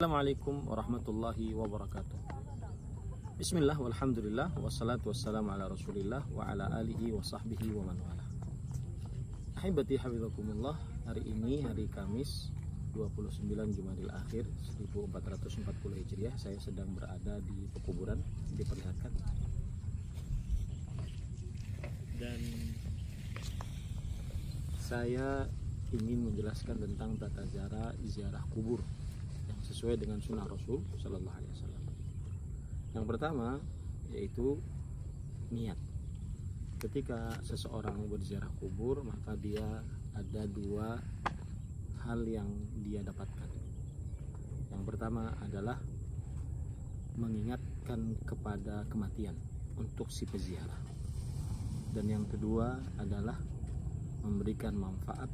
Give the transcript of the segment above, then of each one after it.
Assalamualaikum warahmatullahi wabarakatuh. Bismillah walhamdulillah wassalatu wassalamu ala rasulillah wa ala alihi wa sahbihi wa man wala. Ahibati hafizakumullah, hari ini hari Kamis 29 Jumadil Akhir 1440 Hijriah. Saya sedang berada di pekuburan, diperlihatkan. Dan saya ingin menjelaskan tentang tata cara ziarah kubur yang sesuai dengan sunnah Rasul Sallallahu Alaihi Wasallam. Yang pertama yaitu niat. Ketika seseorang berziarah kubur, maka dia ada dua hal yang dia dapatkan. Yang pertama adalah mengingatkan kepada kematian untuk si peziarah, dan yang kedua adalah memberikan manfaat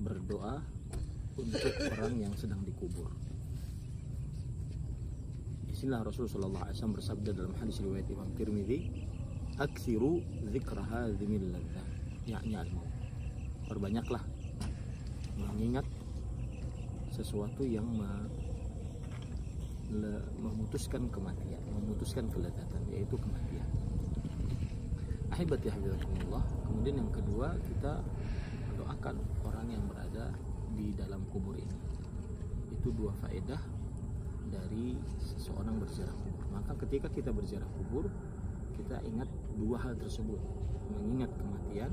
berdoa untuk orang yang sedang dikubur. Disinilah Rasulullah SAW bersabda dalam hadis riwayat Imam Tirmidzi, "Aktsiru dzikra hadzimil ladzah," yakni al-maut. Perbanyaklah mengingat sesuatu yang memutuskan kematian, memutuskan kelezatan, yaitu kematian. Ahibati hafizakumullah. Kemudian yang kedua, kita mendoakan orang yang berada di dalam kubur ini. Itu dua faedah dari seseorang berziarah kubur. Maka ketika kita berziarah kubur, kita ingat dua hal tersebut. Mengingat kematian,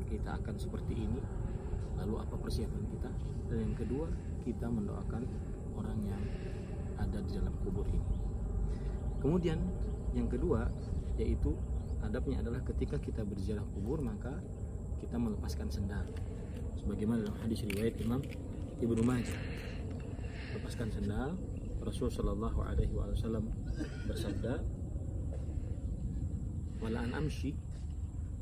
kita akan seperti ini, lalu apa persiapan kita. Dan yang kedua, kita mendoakan orang yang ada di dalam kubur ini. Kemudian yang kedua, yaitu adabnya adalah ketika kita berziarah kubur, maka kita melepaskan sendal. Sebagaimana dalam hadis riwayat Imam Ibnu Majah, lepaskan sendal. Rasul Shallallahu Alaihi Wasallam bersabda, "Wala an amshi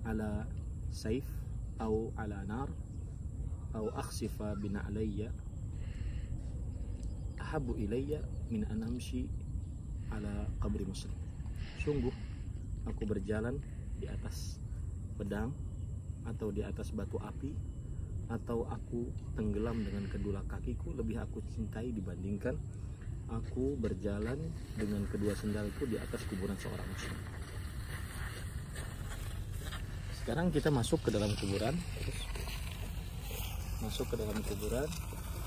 ala saif atau ala nar atau akhsifa bina alayya ahabu ilayya min an amshi ala qabri muslim." Sungguh aku berjalan di atas pedang atau di atas batu api, atau aku tenggelam dengan kedua kakiku, lebih aku cintai dibandingkan aku berjalan dengan kedua sendalku di atas kuburan seorang muslim. Sekarang kita masuk ke dalam kuburan,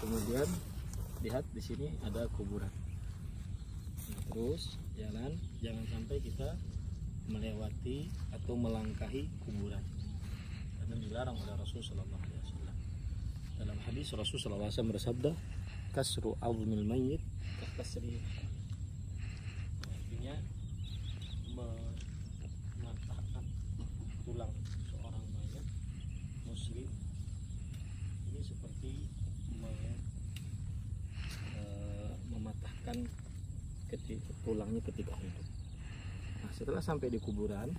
kemudian lihat di sini ada kuburan. Nah, terus jalan, jangan sampai kita melewati atau melangkahi kuburan, karena dilarang oleh Rasulullah SAW. Dalam hadis Rasulullah SAW bersabda, "Kasru azmil mayyit kasri." Artinya mematahkan tulang seorang mayat muslim ini seperti mematahkan tulangnya ketika hidup. Nah, setelah sampai di kuburan,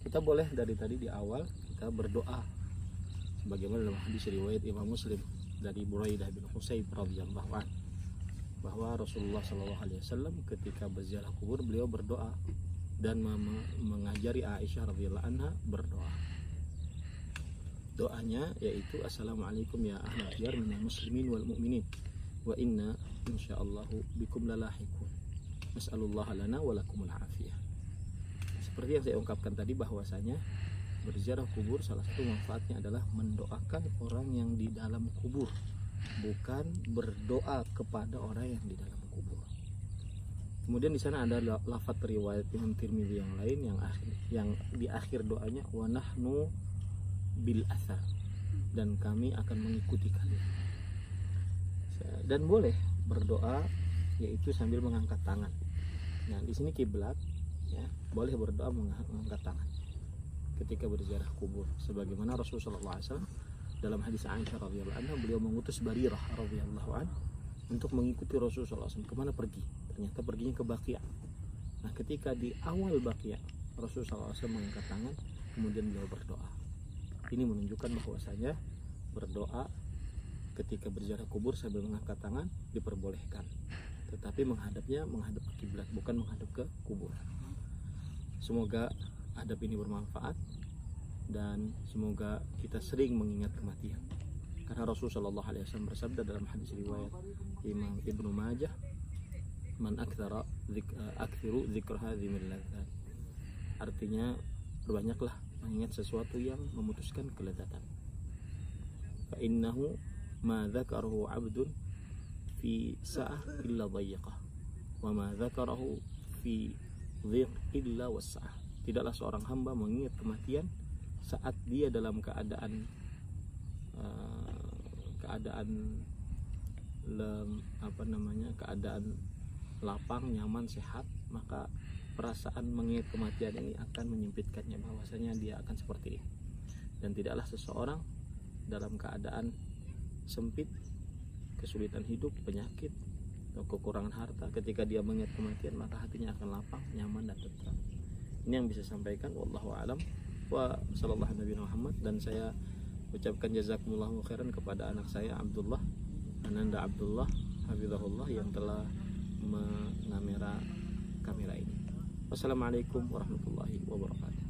kita boleh dari tadi di awal kita berdoa, sebagaimana dalam hadis riwayat Imam Muslim dari Buraidah bin Husayb radhiyallahu anhu, bahwa Rasulullah SAW ketika berziarah kubur beliau berdoa dan mengajari Aisyah radhiyallahu anha berdoa. Doanya yaitu, "Assalamualaikum ya ahlal diyar minal muslimin wal mu'minin wa inna insyaallahu bikum lalahiqun. Nas'alullaha lana wa lakumul afiyah." Seperti yang saya ungkapkan tadi, bahwasanya berziarah kubur salah satu manfaatnya adalah mendoakan orang yang di dalam kubur, bukan berdoa kepada orang yang di dalam kubur. Kemudian di sana ada lafaz riwayat Imam Tirmidzi yang lain yang di akhir doanya, "Wa nahnu bil athar," dan kami akan mengikuti kalian. Dan boleh berdoa yaitu sambil mengangkat tangan. Nah, di sini kiblat, ya, boleh berdoa mengangkat tangan ketika berziarah kubur, sebagaimana Rasulullah SAW dalam hadis Aisyah radhiyallahu anha, beliau mengutus Barirah radhiyallahu anha untuk mengikuti Rasulullah SAW. Kemana pergi? Ternyata perginya ke Baqi'. Nah, ketika di awal Baqi', Rasulullah SAW mengangkat tangan, kemudian beliau berdoa. Ini menunjukkan bahwasanya berdoa ketika berziarah kubur sambil mengangkat tangan diperbolehkan, tetapi menghadap ke kiblat, bukan menghadap ke kuburan. Semoga adab ini bermanfaat, dan semoga kita sering mengingat kematian, karena Rasulullah SAW bersabda dalam hadis riwayat Imam Ibnu Majah, man akthiru dzikr hadhihi min ladzat. Artinya berbanyaklah mengingat sesuatu yang memutuskan kelezatan. Fa innahu ma dzakarahu 'abdun fi sa'ah illa dhayyaqah wa ma dzakarahu fi dhiq illa wasa'ah. Tidaklah seorang hamba mengingat kematian saat dia dalam keadaan keadaan lapang, nyaman, sehat, maka perasaan mengingat kematian ini akan menyempitkannya, bahwasanya dia akan seperti ini. Dan tidaklah seseorang dalam keadaan sempit, kesulitan hidup, penyakit, atau kekurangan harta, ketika dia mengingat kematian maka hatinya akan lapang, nyaman dan tentram. Ini yang bisa sampaikan. Wallahu a'lam wa sallallahu nabi Muhammad. Dan saya ucapkan jazakumullahu khairan kepada anak saya Abdullah, Ananda Abdullah hafizahullah, yang telah mengamera kamera ini. Wassalamualaikum warahmatullahi wabarakatuh.